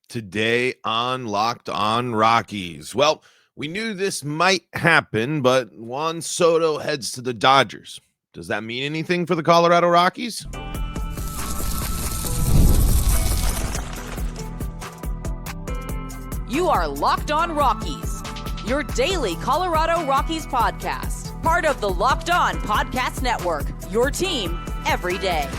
Today on Locked On Rockies. Well, we knew this might happen, but Juan Soto heads to the Dodgers. Does that mean anything for the Colorado Rockies? You are Locked On Rockies, your daily Colorado Rockies podcast. Part of the Locked On Podcast Network, your team every day.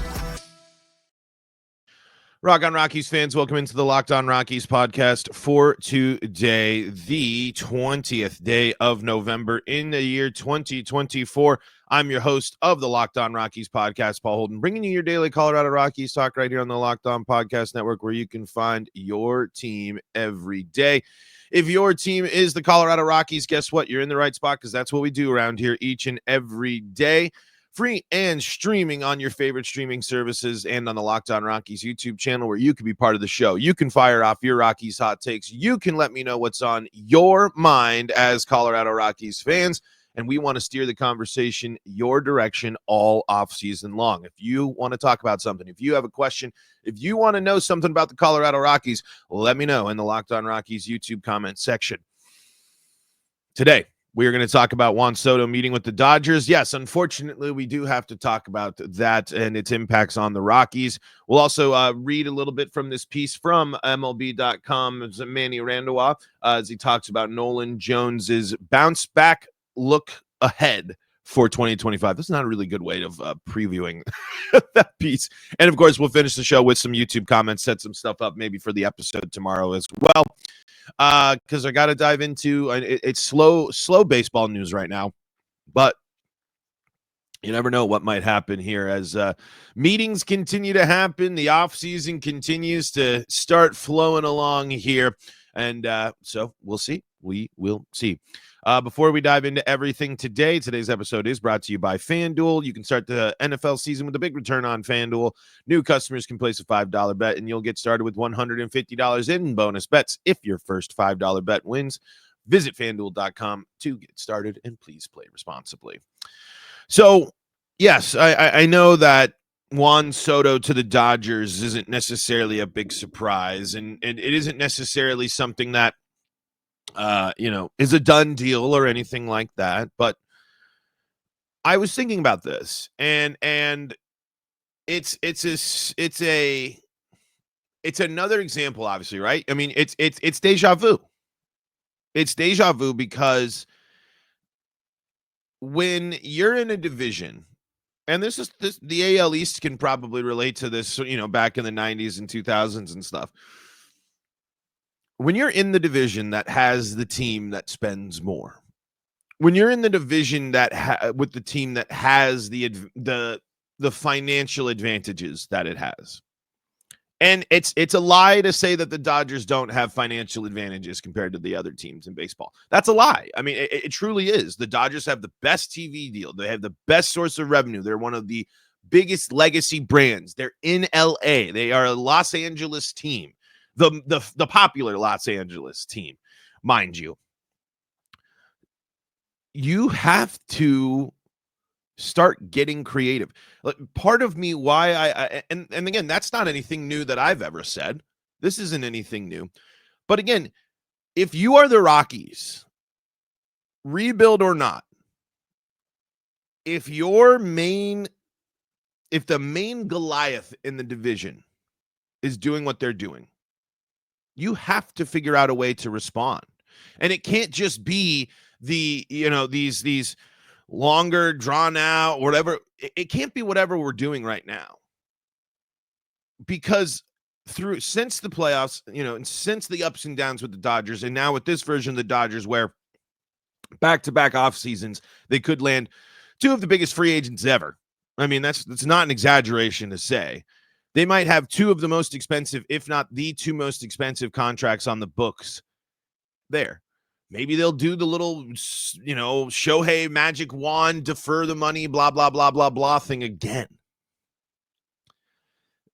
Rock On Rockies fans, welcome into the Locked On Rockies podcast for today, the 20th day of November in the year 2024. I'm your host of the Locked On Rockies podcast, Paul Holden, bringing you your daily Colorado Rockies talk right here on the Locked On Podcast Network, where you can find your team every day. If your team is the Colorado Rockies, guess what? You're in the right spot, because that's what we do around here each and every day. Free and streaming on your favorite streaming services and on the Locked On Rockies YouTube channel, where you can be part of the show. You can fire off your Rockies hot takes. You can let me know what's on your mind as Colorado Rockies fans, and we want to steer the conversation your direction all off season long. If you want to talk about something, if you have a question, if you want to know something about the Colorado Rockies, let me know in the Locked On Rockies YouTube comment section. Today, we are going to talk about Juan Soto meeting with the Dodgers. Yes, unfortunately, we do have to talk about that and its impacts on the Rockies. We'll also read a little bit from this piece from MLB.com's Manny Randawa as he talks about Nolan Jones's bounce back look ahead for 2025. That's not a really good way of previewing that piece. And, of course, we'll finish the show with some YouTube comments, set some stuff up maybe for the episode tomorrow as well. Because I got to dive into it's slow baseball news right now, but you never know what might happen here as meetings continue to happen. The off season continues to start flowing along here, and so we'll see. We will see. Before we dive into everything today, today's episode is brought to you by FanDuel. You can start the NFL season with a big return on FanDuel. New customers can place a $5 bet, and you'll get started with $150 in bonus bets if your first $5 bet wins. Visit FanDuel.com to get started, and please play responsibly. So, yes, I know that Juan Soto to the Dodgers isn't necessarily a big surprise, and it isn't necessarily something that is a done deal or anything like that. But I was thinking about this, and it's another example, obviously, right? I mean, it's deja vu. It's deja vu because when you're in a division, and the AL East can probably relate to this, back in the 90s and 2000s and stuff. When you're in the division that has the team that spends more, when you're in the division that with the team that has the financial advantages that it has, and it's a lie to say that the Dodgers don't have financial advantages compared to the other teams in baseball. That's a lie. I mean, it truly is. The Dodgers have the best TV deal. They have the best source of revenue. They're one of the biggest legacy brands. They're in LA. They are a Los Angeles team. The popular Los Angeles team, mind you. You have to start getting creative. Like, part of me why I and again, that's not anything new that I've ever said. This isn't anything new. But again, if you are the Rockies, rebuild or not, if the main Goliath in the division is doing what they're doing, you have to figure out a way to respond. And it can't just be these longer, drawn out, whatever. It can't be whatever we're doing right now. Because since the playoffs, and since the ups and downs with the Dodgers, and now with this version of the Dodgers, where back-to-back off seasons, they could land two of the biggest free agents ever. I mean, that's not an exaggeration to say. They might have two of the most expensive, if not the two most expensive contracts on the books there. Maybe they'll do the little, Shohei magic wand, defer the money, blah, blah, blah, blah, blah thing again.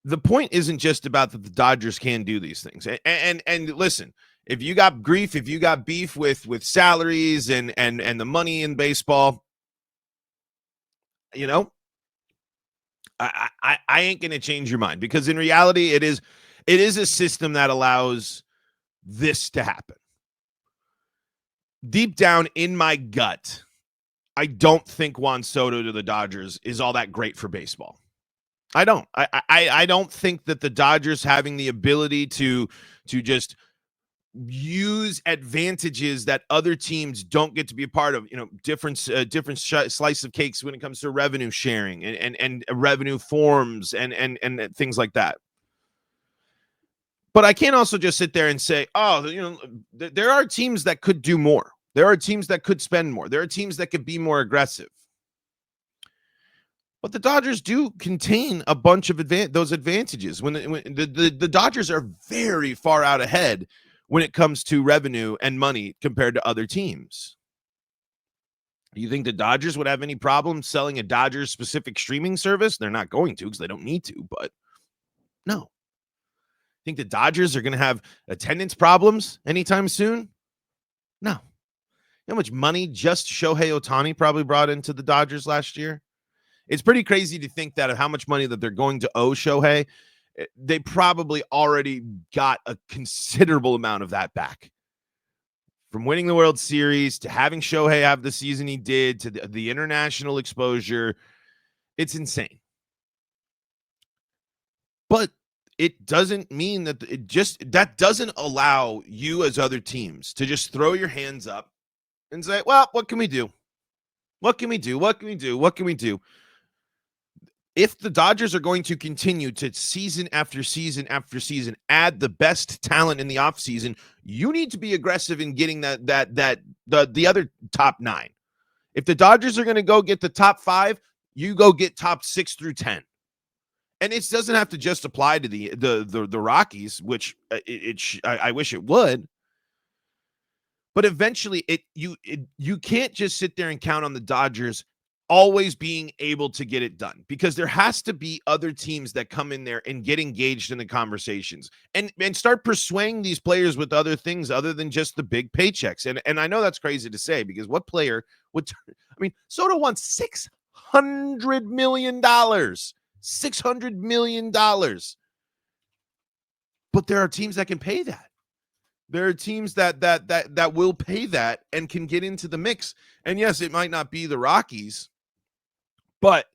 The point isn't just about that the Dodgers can do these things. And listen, if you got grief, if you got beef with salaries and the money in baseball, I ain't going to change your mind, because in reality, it is a system that allows this to happen. Deep down in my gut, I don't think Juan Soto to the Dodgers is all that great for baseball. I don't. I don't think that the Dodgers having the ability to just use advantages that other teams don't get to be a part of, different slice of cakes when it comes to revenue sharing and revenue forms and things like that. But I can't also just sit there and say, there are teams that could do more. There are teams that could spend more. There are teams that could be more aggressive. But the Dodgers do contain a bunch of those advantages. When the Dodgers are very far out ahead when it comes to revenue and money compared to other teams. Do you think the Dodgers would have any problem selling a Dodgers-specific streaming service? They're not going to because they don't need to, but no. Think the Dodgers are going to have attendance problems anytime soon? No. You know how much money just Shohei Ohtani probably brought into the Dodgers last year? It's pretty crazy to think that of how much money that they're going to owe Shohei. They probably already got a considerable amount of that back. From winning the World Series to having Shohei have the season he did to the international exposure, it's insane. But it doesn't mean that that doesn't allow you as other teams to just throw your hands up and say, well, what can we do? What can we do? What can we do? What can we do? If the Dodgers are going to continue to season after season after season add the best talent in the offseason, you need to be aggressive in getting the other top 9. If the Dodgers are going to go get the top 5, you go get top 6 through 10. And it doesn't have to just apply to the Rockies, which I wish it would. But eventually, you can't just sit there and count on the Dodgers always being able to get it done, because there has to be other teams that come in there and get engaged in the conversations and start persuading these players with other things other than just the big paychecks. And I know that's crazy to say, because what player would, Soto wants $600 million, $600 million. But there are teams that can pay that. There are teams that will pay that and can get into the mix. And yes, it might not be the Rockies, but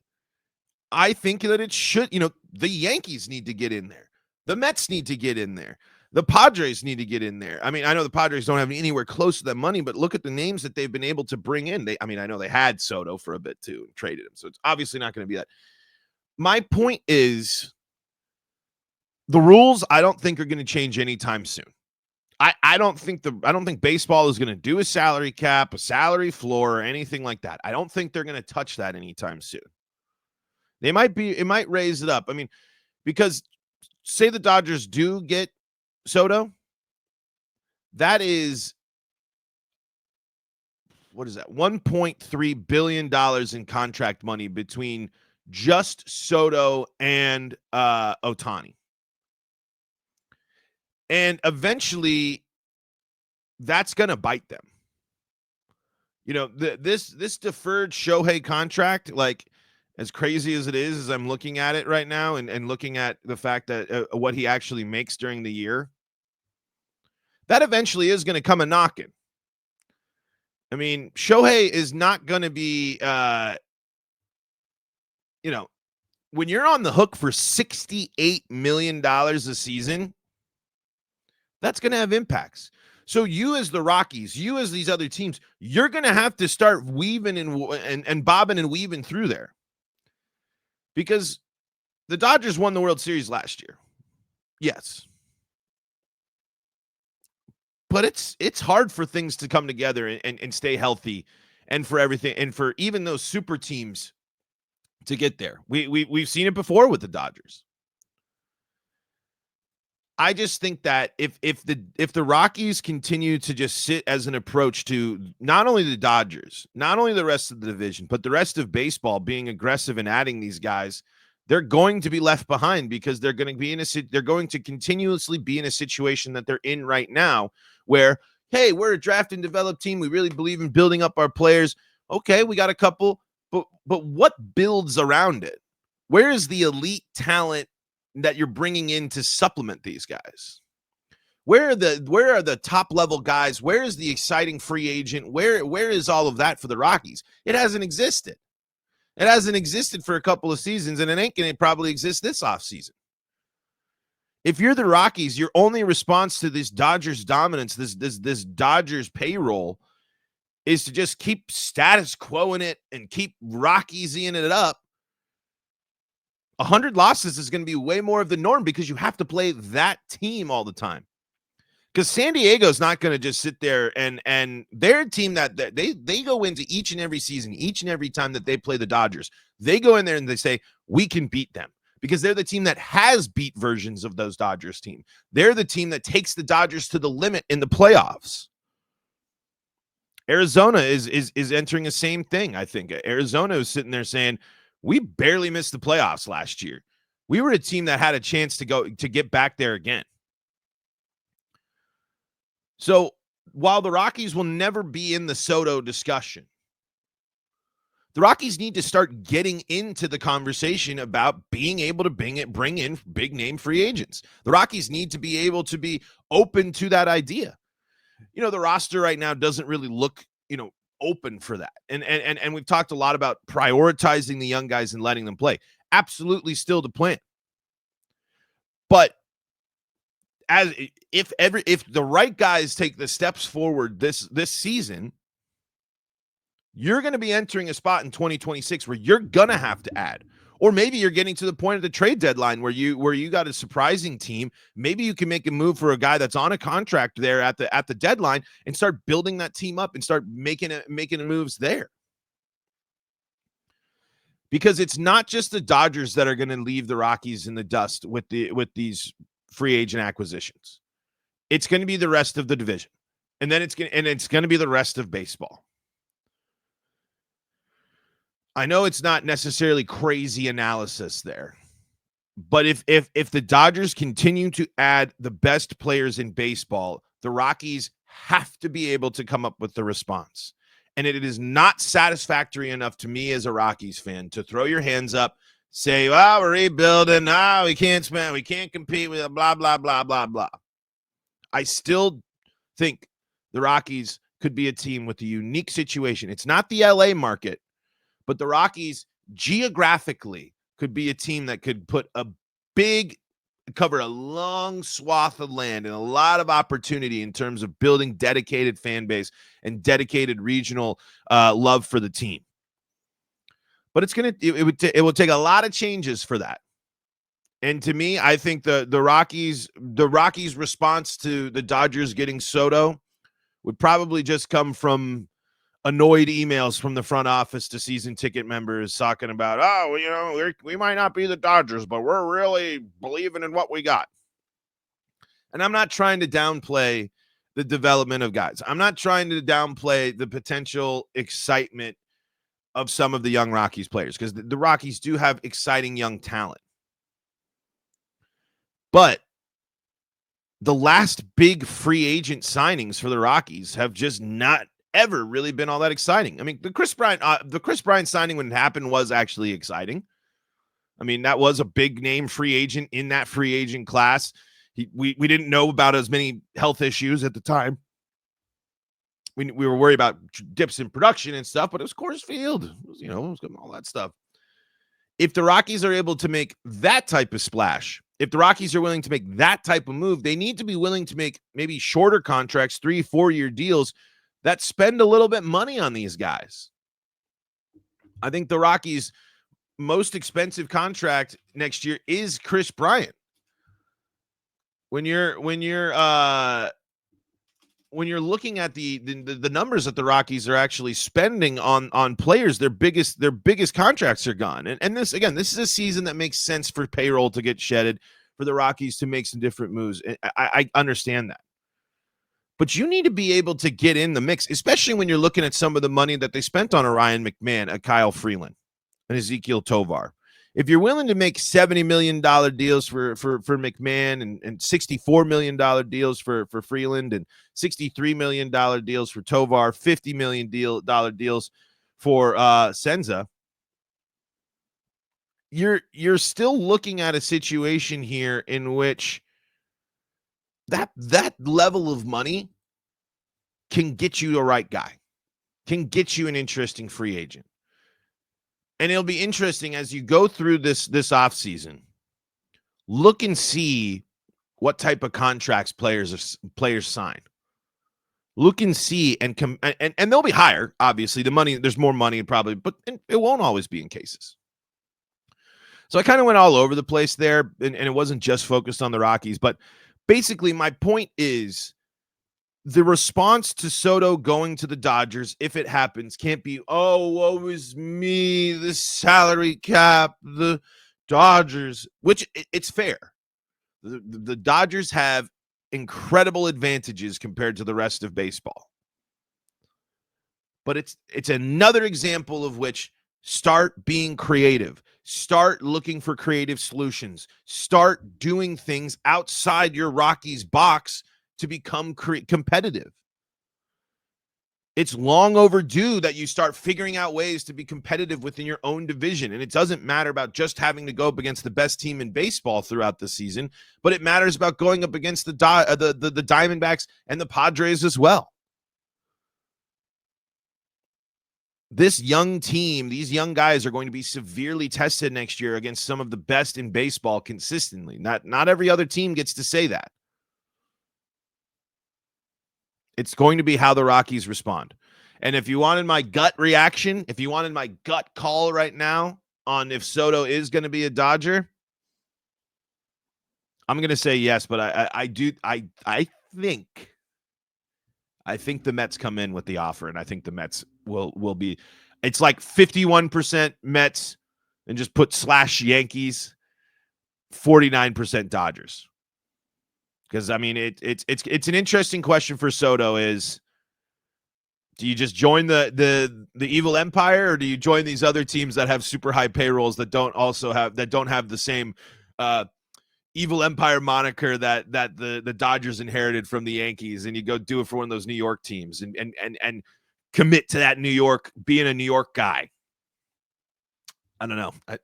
I think that it should, the Yankees need to get in there. The Mets need to get in there. The Padres need to get in there. I know the Padres don't have anywhere close to that money, but look at the names that they've been able to bring in. I know they had Soto for a bit too and traded him. So it's obviously not going to be that. My point is, the rules I don't think are going to change anytime soon. I don't think baseball is going to do a salary cap, a salary floor, or anything like that. I don't think they're going to touch that anytime soon. It might raise it up. Because say the Dodgers do get Soto, that is, what is that? $1.3 billion in contract money between just Soto and Ohtani. And eventually, that's going to bite them. This deferred Shohei contract, as crazy as it is, as I'm looking at it right now and looking at the fact that what he actually makes during the year, that eventually is going to come a knocking. Shohei is not going to be, when you're on the hook for $68 million a season, that's going to have impacts. So you as the Rockies, you as these other teams, you're going to have to start weaving and bobbing and weaving through there. Because the Dodgers won the World Series last year. Yes. But it's hard for things to come together and stay healthy, and for everything, and for even those super teams to get there. We've seen it before with the Dodgers. I just think that if the Rockies continue to just sit as an approach to not only the Dodgers, not only the rest of the division, but the rest of baseball being aggressive and adding these guys, they're going to be left behind, because they're going to continuously be in a situation that they're in right now, where, hey, we're a draft and develop team. We really believe in building up our players. Okay, we got a couple, but what builds around it? Where is the elite talent that you're bringing in to supplement these guys? Where are the top level guys? Where is the exciting free agent? Where is all of that for the Rockies? It hasn't existed. It hasn't existed for a couple of seasons, and it ain't going to probably exist this offseason. If you're the Rockies, your only response to this Dodgers dominance, this Dodgers payroll, is to just keep status quoing it and keep Rockies-ing it up. 100 losses is going to be way more of the norm because you have to play that team all the time. Because San Diego's not going to just sit there and they're a team that they go into each and every season, each and every time that they play the Dodgers. They go in there and they say, we can beat them. Because they're the team that has beat versions of those Dodgers team. They're the team that takes the Dodgers to the limit in the playoffs. Arizona is entering the same thing, I think. Arizona is sitting there saying, we barely missed the playoffs last year. We were a team that had a chance to get back there again. So while the Rockies will never be in the Soto discussion, the Rockies need to start getting into the conversation about being able to bring in big name free agents. The Rockies need to be able to be open to that idea. You know, the roster right now doesn't really look, open for that. And we've talked a lot about prioritizing the young guys and letting them play. Absolutely still the plan. But if the right guys take the steps forward this season, you're going to be entering a spot in 2026 where you're going to have to add. Or maybe you're getting to the point of the trade deadline where you got a surprising team. Maybe you can make a move for a guy that's on a contract there at the deadline and start building that team up and start making moves there. Because it's not just the Dodgers that are going to leave the Rockies in the dust with these free agent acquisitions. It's going to be the rest of the division. And then it's going to be the rest of baseball. I know it's not necessarily crazy analysis there, but if the Dodgers continue to add the best players in baseball, the Rockies have to be able to come up with the response. And it is not satisfactory enough to me as a Rockies fan to throw your hands up, say, well, we're rebuilding. We can't spend. We can't compete with blah, blah, blah, blah, blah. I still think the Rockies could be a team with a unique situation. It's not the LA market. But the Rockies geographically could be a team that could cover a long swath of land and a lot of opportunity in terms of building dedicated fan base and dedicated regional love for the team. But it will take a lot of changes for that. And to me, I think the Rockies response to the Dodgers getting Soto would probably just come from annoyed emails from the front office to season ticket members talking about, we might not be the Dodgers, but we're really believing in what we got. And I'm not trying to downplay the development of guys. I'm not trying to downplay the potential excitement of some of the young Rockies players because the Rockies do have exciting young talent. But the last big free agent signings for the Rockies have just not ever really been all that exciting. I mean, the Chris Bryant signing when it happened was actually exciting. I mean, that was a big name free agent in that free agent class. We didn't know about as many health issues at the time. We were worried about dips in production and stuff, but it was Coors Field. It was all that stuff. If the Rockies are able to make that type of splash, if the Rockies are willing to make that type of move, they need to be willing to make maybe shorter contracts, 3-4 year deals that spend a little bit money on these guys. I think the Rockies' most expensive contract next year is Chris Bryant. When you're looking at the numbers that the Rockies are actually spending on players, their biggest contracts are gone. And this is a season that makes sense for payroll to get shedded, for the Rockies to make some different moves. I understand that. But you need to be able to get in the mix, especially when you're looking at some of the money that they spent on a Ryan McMahon, a Kyle Freeland, and Ezekiel Tovar. If you're willing to make $70 million deals for McMahon and $64 million deals for Freeland and $63 million deals for Tovar, $50 million deals for Senza, you're still looking at a situation here in which that level of money can get you the right guy, can get you an interesting free agent. And it'll be interesting as you go through this offseason, look and see what type of contracts players sign. Look and see, and they'll be higher, obviously. The money, there's more money probably, but it won't always be in cases. So I kind of went all over the place there, and it wasn't just focused on the Rockies. But basically, my point is the response to Soto going to the Dodgers, if it happens, can't be, oh, woe is me, the salary cap, the Dodgers, which it's fair. The Dodgers have incredible advantages compared to the rest of baseball. But it's another example of which start being creative. Start looking for creative solutions. Start doing things outside your Rockies box to become competitive. It's long overdue that you start figuring out ways to be competitive within your own division. And it doesn't matter about just having to go up against the best team in baseball throughout the season, but it matters about going up against the Diamondbacks and the Padres as well. This young team, these young guys are going to be severely tested next year against some of the best in baseball consistently. Not every other team gets to say that. It's going to be how the Rockies respond. And if you wanted my gut reaction, if you wanted my gut call right now on if Soto is going to be a Dodger, I'm going to say yes, but I think the Mets come in with the offer, and I think the Mets will be, it's like 51% Mets and just put / Yankees, 49% Dodgers. Because, I mean, it's an interesting question for Soto is, do you just join the evil empire, or do you join these other teams that have super high payrolls that don't have the same evil empire moniker that the Dodgers inherited from the Yankees, and you go do it for one of those New York teams and commit to that New York, being a New York guy? I don't know. I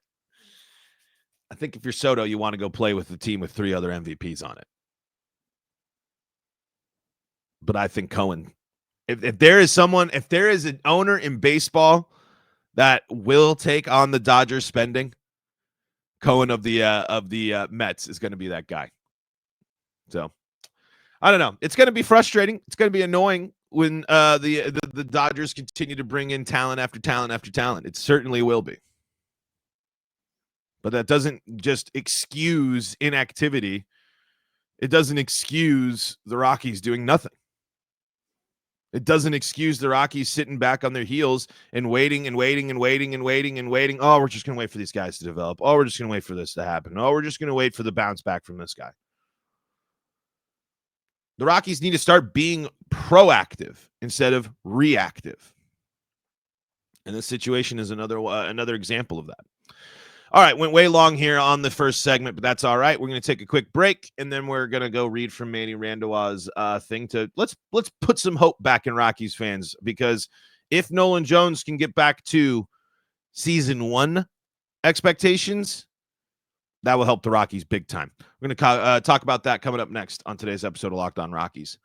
think if you're Soto, you want to go play with the team with 3 other MVPs on it. But I think Cohen, if there is an owner in baseball that will take on the Dodgers spending, Cohen of the Mets is going to be that guy. So I don't know. It's going to be frustrating. It's going to be annoying when the Dodgers continue to bring in talent after talent after talent. It certainly will be. But that doesn't just excuse inactivity. It doesn't excuse the Rockies doing nothing. It doesn't excuse the Rockies sitting back on their heels and waiting and waiting and waiting and waiting and waiting. Oh, we're just going to wait for these guys to develop. Oh, we're just going to wait for this to happen. Oh, we're just going to wait for the bounce back from this guy. The Rockies need to start being proactive instead of reactive. And this situation is another example of that. All right, went way long here on the first segment, but that's all right. We're going to take a quick break, and then we're going to go read from Manny Randaw's thing to let's put some hope back in Rockies fans, because if Nolan Jones can get back to season 1 expectations, that will help the Rockies big time. We're going to talk about that coming up next on today's episode of Locked On Rockies.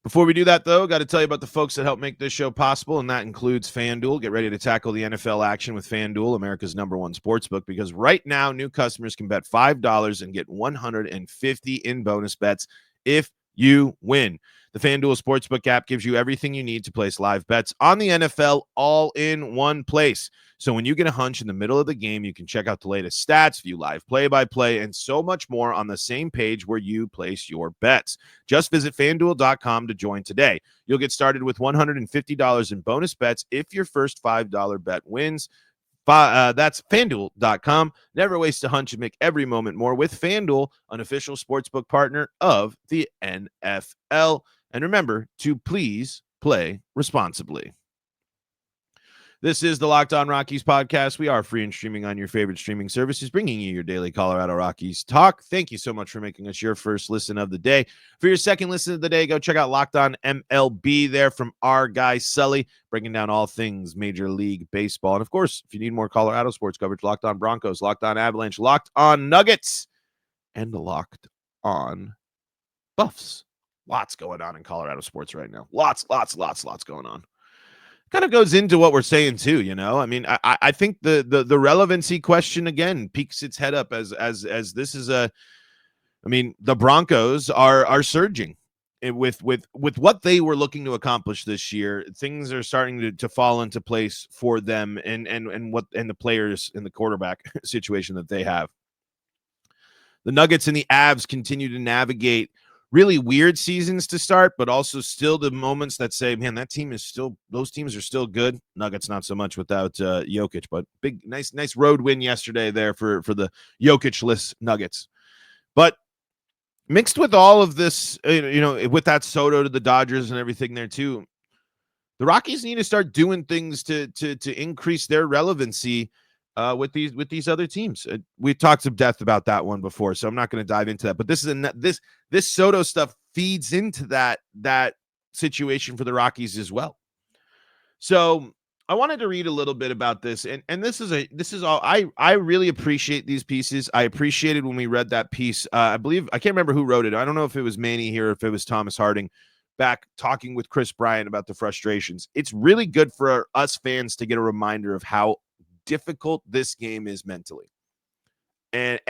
Before we do that, though, got to tell you about the folks that help make this show possible, and that includes FanDuel. Get ready to tackle the NFL action with FanDuel, America's #1 sportsbook, because right now new customers can bet $5 and get $150 in bonus bets if you win. The FanDuel Sportsbook app gives you everything you need to place live bets on the NFL all in one place. So when you get a hunch in the middle of the game, you can check out the latest stats, view live play-by-play, and so much more on the same page where you place your bets. Just visit FanDuel.com to join today. You'll get started with $150 in bonus bets if your first $5 bet wins. That's FanDuel.com. Never waste a hunch and make every moment more with FanDuel, an official sportsbook partner of the NFL. And remember to please play responsibly. This is the Locked On Rockies podcast. We are free and streaming on your favorite streaming services, bringing you your daily Colorado Rockies talk. Thank you so much for making us your first listen of the day. For your second listen of the day, go check out Locked On MLB there from our guy Sully, breaking down all things Major League Baseball. And of course, if you need more Colorado sports coverage, Locked On Broncos, Locked On Avalanche, Locked On Nuggets, and Locked on Buffs. Lots going on in Colorado sports right now. Lots going on. Kind of goes into what we're saying too, you know. I mean, I think the relevancy question again peeks its head up as this is a. I mean, the Broncos are surging with what they were looking to accomplish this year. Things are starting to fall into place for them, and the players in the quarterback situation that they have. The Nuggets and the Avs continue to navigate really weird seasons to start, but also still the moments that say, man, those teams are still good. Nuggets not so much without Jokic, but big, nice road win yesterday there for the Jokic-less Nuggets. But mixed with all of this, with that Soto to the Dodgers and everything there too, the Rockies need to start doing things to increase their relevancy with these other teams. We've talked some depth about that one before, so I'm not going to dive into that. But this Soto stuff feeds into that situation for the Rockies as well. So I wanted to read a little bit about this, and this is all I really appreciate these pieces. I appreciated when we read that piece. I can't remember who wrote it. I don't know if it was Manny here or if it was Thomas Harding back talking with Chris Bryant about the frustrations. It's really good for us fans to get a reminder of how difficult this game is mentally. And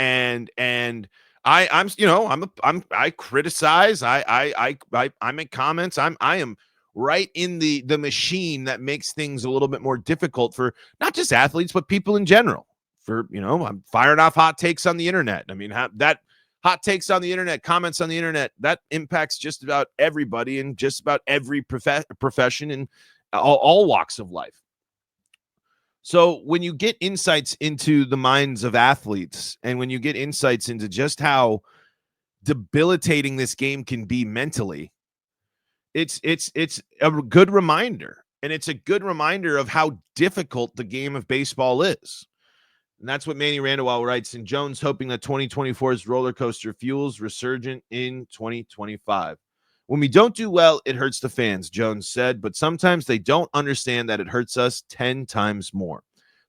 I criticize, I make comments. I am right in the machine that makes things a little bit more difficult for not just athletes, but people in general. I'm firing off hot takes on the internet. I mean, that hot takes on the internet, comments on the internet, that impacts just about everybody in just about every profession and all walks of life. So when you get insights into the minds of athletes and when you get insights into just how debilitating this game can be mentally, it's a good reminder. And it's a good reminder of how difficult the game of baseball is. And that's what Manny Randall writes in Jones, hoping that 2024's roller coaster fuels resurgent in 2025. When we don't do well, it hurts the fans, Jones said, but sometimes they don't understand that it hurts us 10 times more.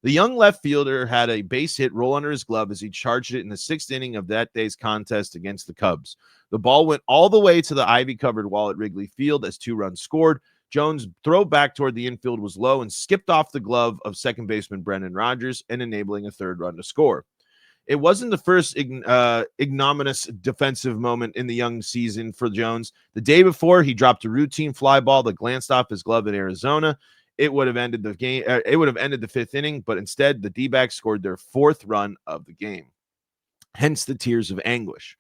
The young left fielder had a base hit roll under his glove as he charged it in the sixth inning of that day's contest against the Cubs. The ball went all the way to the ivy-covered wall at Wrigley Field as 2 runs scored. Jones' throw back toward the infield was low and skipped off the glove of second baseman Brendan Rodgers and enabling a third run to score. It wasn't the first ignominious defensive moment in the young season for Jones. The day before, he dropped a routine fly ball that glanced off his glove in Arizona. It would have ended the game. It would have ended the fifth inning, but instead, the D-backs scored their 4th run of the game. Hence the tears of anguish.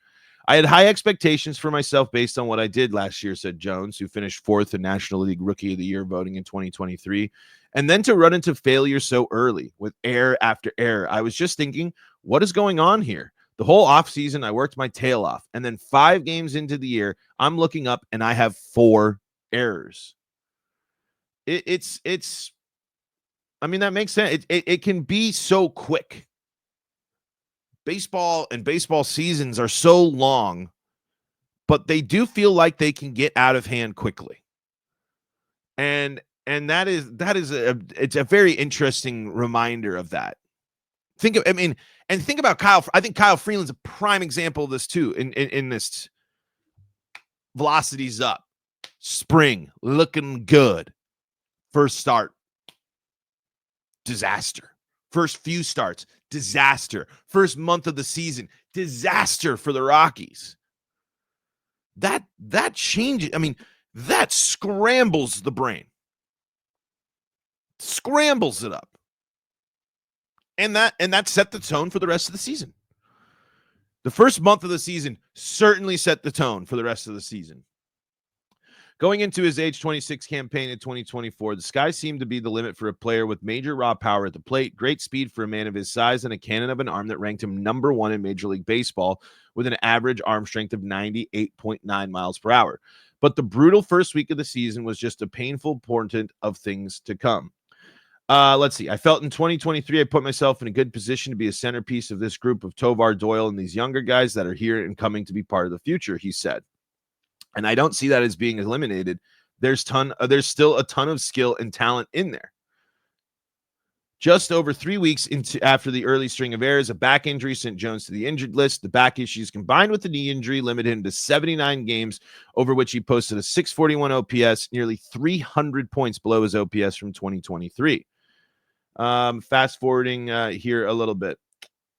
I had high expectations for myself based on what I did last year, said Jones, who finished 4th in National League Rookie of the Year voting in 2023. And then to run into failure so early with error after error, I was just thinking, what is going on here? The whole offseason, I worked my tail off. And then 5 games into the year, I'm looking up and I have 4 errors. I mean, that makes sense. It can be so quick. Baseball and baseball seasons are so long, but they do feel like they can get out of hand quickly. And it's a very interesting reminder of that. Think about Kyle. I think Kyle Freeland's a prime example of this too. In this, velocity's up, spring looking good, first start, disaster. First few starts, disaster. First month of the season, disaster for the Rockies. That changes. I mean, that scrambles the brain. Scrambles it up. And that set the tone for the rest of the season. The first month of the season certainly set the tone for the rest of the season. Going into his age 26 campaign in 2024, the sky seemed to be the limit for a player with major raw power at the plate, great speed for a man of his size, and a cannon of an arm that ranked him number 1 in Major League Baseball with an average arm strength of 98.9 miles per hour. But the brutal first week of the season was just a painful portent of things to come. Let's see. I felt in 2023 I put myself in a good position to be a centerpiece of this group of Tovar Doyle and these younger guys that are here and coming to be part of the future, he said. And I don't see that as being eliminated. There's still a ton of skill and talent in there. Just over 3 weeks after the early string of errors, a back injury sent Jones to the injured list. The back issues combined with the knee injury limited him to 79 games, over which he posted a 641 OPS, nearly 300 points below his OPS from 2023. Fast forwarding here a little bit.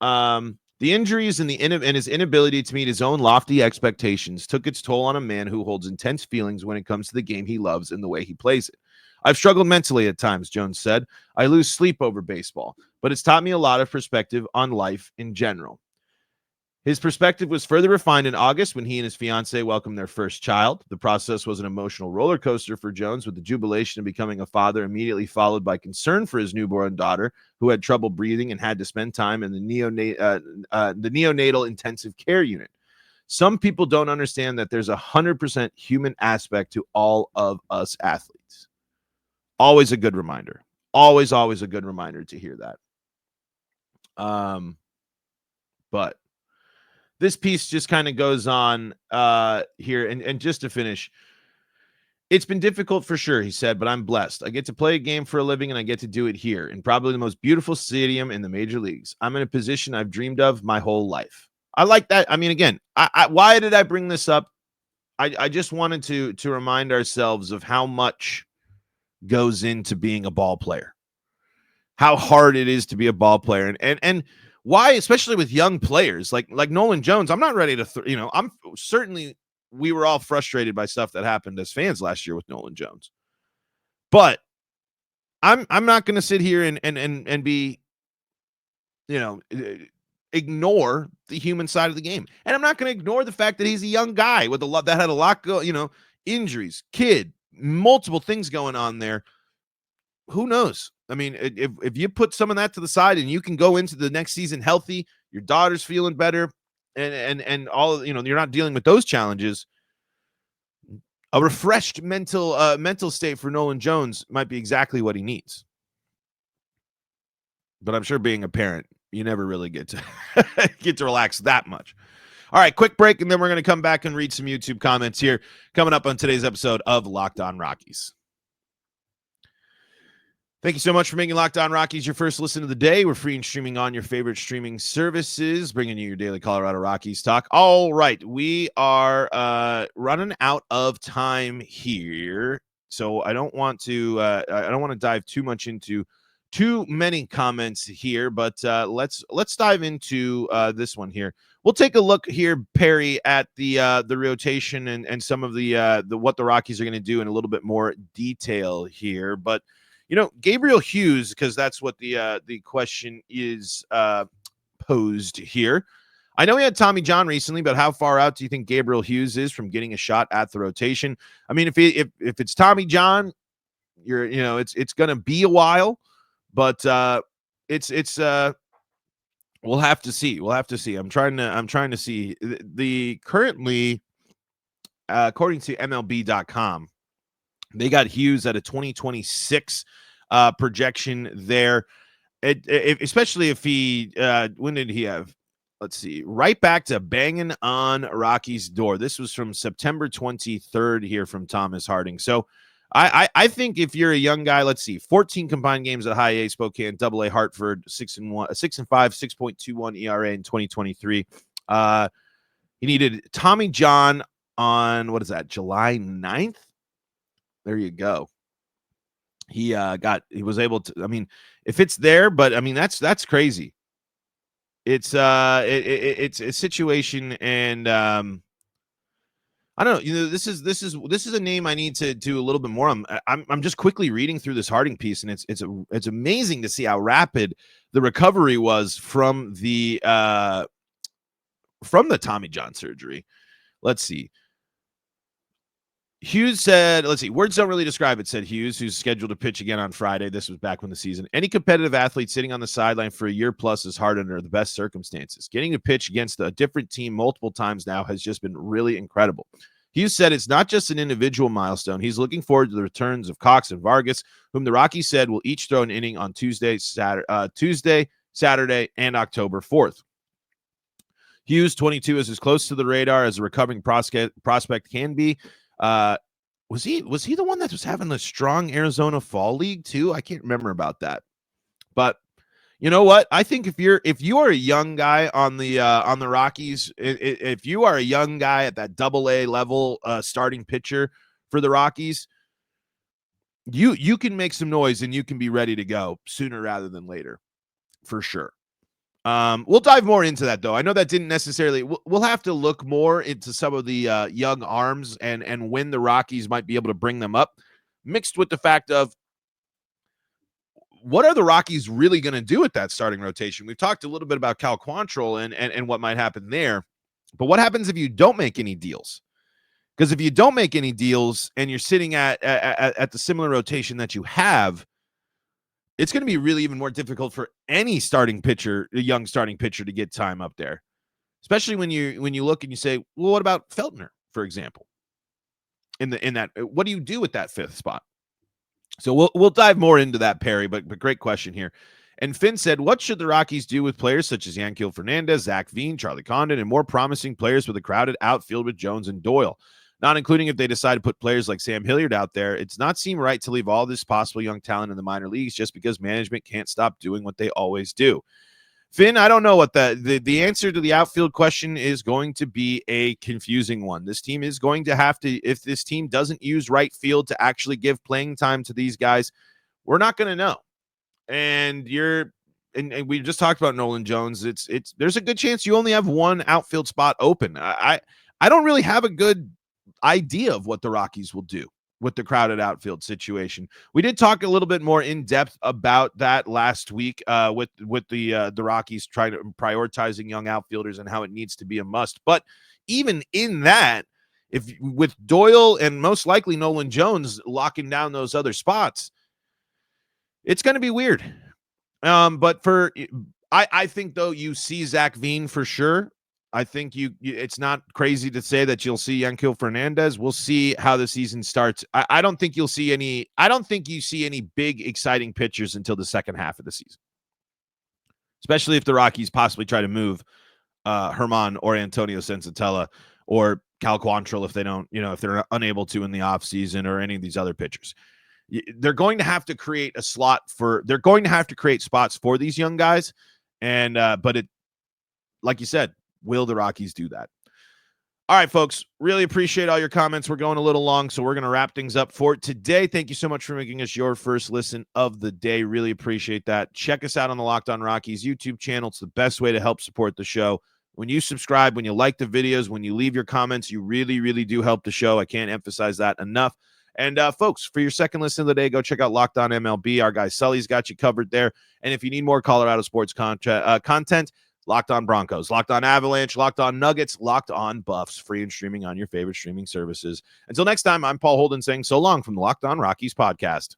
The injuries and his inability to meet his own lofty expectations took its toll on a man who holds intense feelings when it comes to the game he loves and the way he plays it. I've struggled mentally at times, Jones said. I lose sleep over baseball, but it's taught me a lot of perspective on life in general. His perspective was further refined in August when he and his fiancée welcomed their first child. The process was an emotional roller coaster for Jones, with the jubilation of becoming a father immediately followed by concern for his newborn daughter, who had trouble breathing and had to spend time in the neonatal intensive care unit. Some people don't understand that there's 100% human aspect to all of us athletes. Always a good reminder. Always a good reminder to hear that. But this piece just kind of goes on here. And just to finish, it's been difficult for sure, he said, but I'm blessed. I get to play a game for a living, and I get to do it here in probably the most beautiful stadium in the major leagues. I'm in a position I've dreamed of my whole life. I like that. I mean, again, why did I bring this up? I just wanted to remind ourselves of how much goes into being a ball player, how hard it is to be a ball player, and why, especially with young players like Nolan Jones. I'm not ready to, I'm certainly, we were all frustrated by stuff that happened as fans last year with Nolan Jones, but I'm not going to sit here and be, ignore the human side of the game, and I'm not going to ignore the fact that he's a young guy with that had a lot injuries, multiple things going on there. Who knows? I mean, if you put some of that to the side and you can go into the next season healthy, your daughter's feeling better, and all, you're not dealing with those challenges, a refreshed mental state for Nolan Jones might be exactly what he needs. But I'm sure being a parent, you never really get to relax that much. All right, quick break, and then we're going to come back and read some YouTube comments here coming up on today's episode of Locked On Rockies. Thank you so much for making Locked On Rockies your first listen of the day. We're free and streaming on your favorite streaming services, bringing you your daily Colorado Rockies talk. All right, we are running out of time here, so I don't want to dive too much into too many comments here, but let's dive into this one here. We'll take a look here, Perry, at the rotation and some of the what the Rockies are going to do in a little bit more detail here, but. Gabriel Hughes, because that's what the question is posed here. I know he had Tommy John recently, but how far out do you think Gabriel Hughes is from getting a shot at the rotation? I mean, if it's Tommy John, it's going to be a while, but it's we'll have to see. We'll have to see. I'm trying to see the currently according to MLB.com. They got Hughes at a 2026 projection there, especially if he when did he have? Let's see, right back to banging on Rocky's door. This was from September 23rd here from Thomas Harding. So I think if you're a young guy, let's see, 14 combined games at High A, Spokane, Double A, Hartford, 6-5, 6.21 ERA in 2023. He needed Tommy John on what is that? July 9th. There you go. He was able to, I mean, if it's there, but I mean, that's crazy. It's it's a situation. And I don't know, this is a name I need to do a little bit more. I'm just quickly reading through this Harding piece, and it's amazing to see how rapid the recovery was from the Tommy John surgery. Let's see. Hughes said, let's see, words don't really describe it, said Hughes, who's scheduled to pitch again on Friday. This was back when the season. Any competitive athlete sitting on the sideline for a year plus is hard under the best circumstances. Getting to pitch against a different team multiple times now has just been really incredible. Hughes said it's not just an individual milestone. He's looking forward to the returns of Cox and Vargas, whom the Rockies said will each throw an inning on Tuesday, Saturday, and October 4th. Hughes, 22, is as close to the radar as a recovering prospect can be. Was he the one that was having the strong Arizona Fall League too? I can't remember about that. But you know what? I think if you are a young guy on the Rockies, if you are a young guy at that AA level starting pitcher for the Rockies, you can make some noise and you can be ready to go sooner rather than later, for sure. We'll dive more into that, though. I know that didn't necessarily. We'll have to look more into some of the young arms and when the Rockies might be able to bring them up, mixed with the fact of what are the Rockies really going to do with that starting rotation? We've talked a little bit about Cal Quantrill and what might happen there, but what happens if you don't make any deals? Because if you don't make any deals and you're sitting at the similar rotation that you have, it's going to be really even more difficult for any starting pitcher, a young starting pitcher, to get time up there. Especially when you look and you say, well, what about Feltner, for example? In that, what do you do with that fifth spot? So we'll dive more into that, Perry, but great question here. And Finn said, what should the Rockies do with players such as Yanquiel Fernandez, Zach Veen, Charlie Condon, and more promising players with a crowded outfield with Jones and Doyle? Not including if they decide to put players like Sam Hilliard out there. It's not seem right to leave all this possible young talent in the minor leagues just because management can't stop doing what they always do. Finn, I don't know what the answer to the outfield question is going to be a confusing one. This team is going to have to, if this team doesn't use right field to actually give playing time to these guys, we're not going to know. And we just talked about Nolan Jones. There's a good chance you only have one outfield spot open. I don't really have a good idea of what the Rockies will do with the crowded outfield situation. We did talk a little bit more in depth about that last week with the Rockies trying to prioritizing young outfielders and how it needs to be a must. But even in that, if with Doyle and most likely Nolan Jones locking down those other spots, it's going to be weird. But I think though you see Zach Veen for sure. I think it's not crazy to say that you'll see Yanquiel Fernandez. We'll see how the season starts. I don't think you see any big exciting pitchers until the second half of the season, especially if the Rockies possibly try to move Herman or Antonio Sensatella or Cal Quantrill if they don't, if they're unable to in the offseason, or any of these other pitchers. They're going to have to create they're going to have to create spots for these young guys. And, but like you said, will the Rockies do that? All right, folks, really appreciate all your comments. We're going a little long, so we're going to wrap things up for today. Thank you so much for making us your first listen of the day. Really appreciate that. Check us out on the Locked On Rockies YouTube channel. It's the best way to help support the show. When you subscribe, when you like the videos, when you leave your comments, you really, really do help the show. I can't emphasize that enough. And, folks, for your second listen of the day, go check out Locked On MLB. Our guy Sully's got you covered there. And if you need more Colorado sports content, Locked On Broncos, Locked On Avalanche, Locked On Nuggets, Locked On Buffs, free and streaming on your favorite streaming services. Until next time, I'm Paul Holden saying so long from the Locked On Rockies podcast.